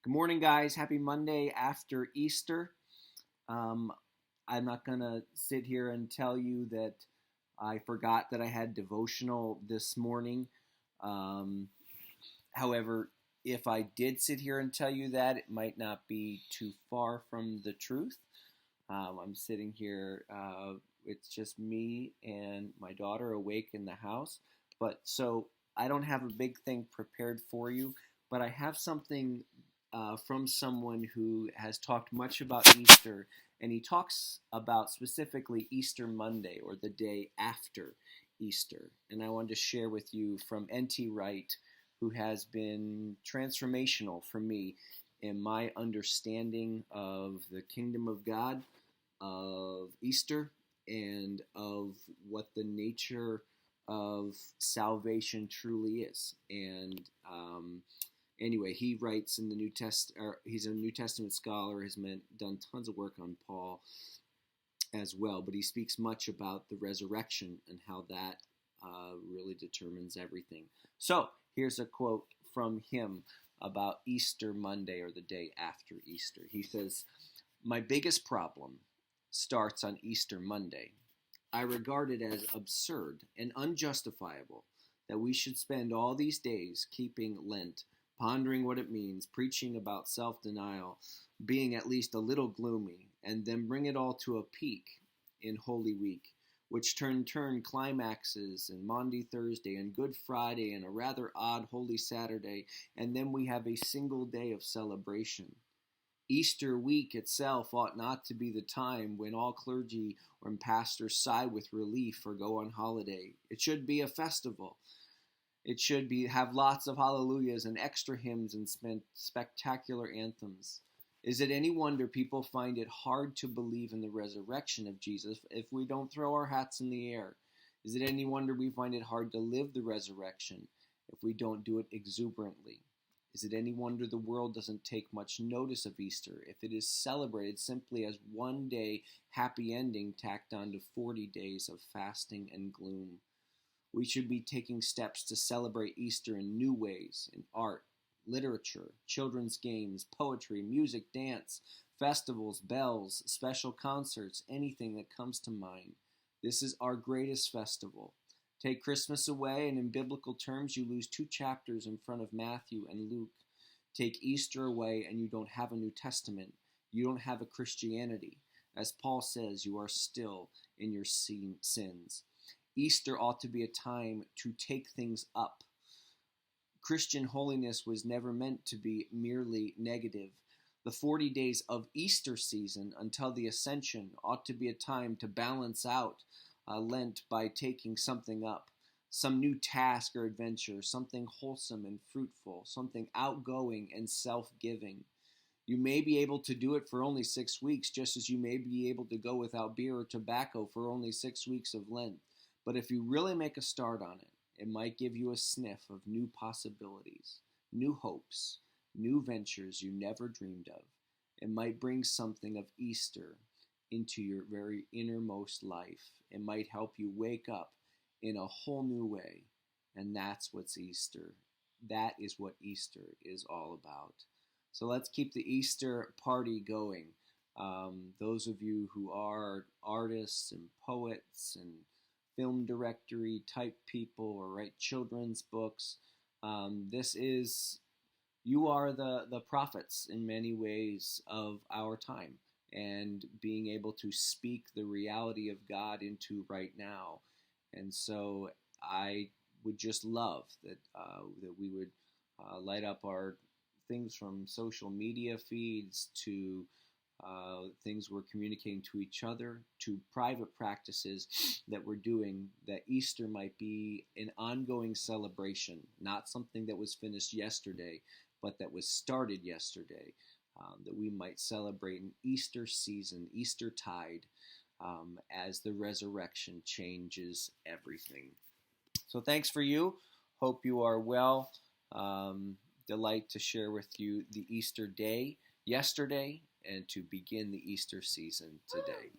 Good morning, guys. Happy Monday after Easter. Um, I'm not going to sit here and tell you that I forgot that I had devotional this morning. Um, However, if I did sit here and tell you that, it might not be too far from the truth. I'm sitting here, it's just me and my daughter awake in the house. But so I don't have a big thing prepared for you, but I have something from someone who has talked much about Easter, and he talks about specifically Easter Monday or the day after Easter. And I wanted to share with you from N.T. Wright, who has been transformational for me in my understanding of the kingdom of God, of Easter, and of what the nature of salvation truly is. And anyway, he writes in the New Testament. He's a New Testament scholar. Has done tons of work on Paul as well. But he speaks much about the resurrection and how that really determines everything. So here's a quote from him about Easter Monday or the day after Easter. He says, "My biggest problem starts on Easter Monday. I regard it as absurd and unjustifiable that we should spend all these days keeping Lent, pondering what it means, preaching about self-denial, being at least a little gloomy, and then bring it all to a peak in Holy Week, which turn climaxes in Maundy Thursday and Good Friday and a rather odd Holy Saturday, and then we have a single day of celebration. Easter week itself ought not to be the time when all clergy and pastors sigh with relief or go on holiday. It should be a festival. It should have lots of hallelujahs and extra hymns and spectacular anthems. Is it any wonder people find it hard to believe in the resurrection of Jesus if we don't throw our hats in the air? Is it any wonder we find it hard to live the resurrection if we don't do it exuberantly? Is it any wonder the world doesn't take much notice of Easter if it is celebrated simply as one day happy ending tacked on to 40 days of fasting and gloom? We should be taking steps to celebrate Easter in new ways, in art, literature, children's games, poetry, music, dance, festivals, bells, special concerts, anything that comes to mind. This is our greatest festival. Take Christmas away, and in biblical terms, you lose 2 chapters in front of Matthew and Luke. Take Easter away, and you don't have a New Testament. You don't have a Christianity. As Paul says, you are still in your sins. Easter ought to be a time to take things up. Christian holiness was never meant to be merely negative. The 40 days of Easter season until the Ascension ought to be a time to balance out Lent by taking something up, some new task or adventure, something wholesome and fruitful, something outgoing and self-giving. You may be able to do it for only 6 weeks, just as you may be able to go without beer or tobacco for only 6 weeks of Lent. But if you really make a start on it, it might give you a sniff of new possibilities, new hopes, new ventures you never dreamed of. It might bring something of Easter into your very innermost life. It might help you wake up in a whole new way. And that's what's Easter. That is what Easter is all about. So let's keep the Easter party going. Those of you who are artists and poets and film directory type people or write children's books, you are the prophets in many ways of our time, and being able to speak the reality of God into right now. And so I would just love that we would light up our things from social media feeds to things we're communicating to each other, to private practices that we're doing, that Easter might be an ongoing celebration, not something that was finished yesterday, but that was started yesterday, that we might celebrate an Easter season, Easter tide, as the resurrection changes everything. So thanks for you. Hope you are well. Delight to share with you the Easter day yesterday and to begin the Easter season today.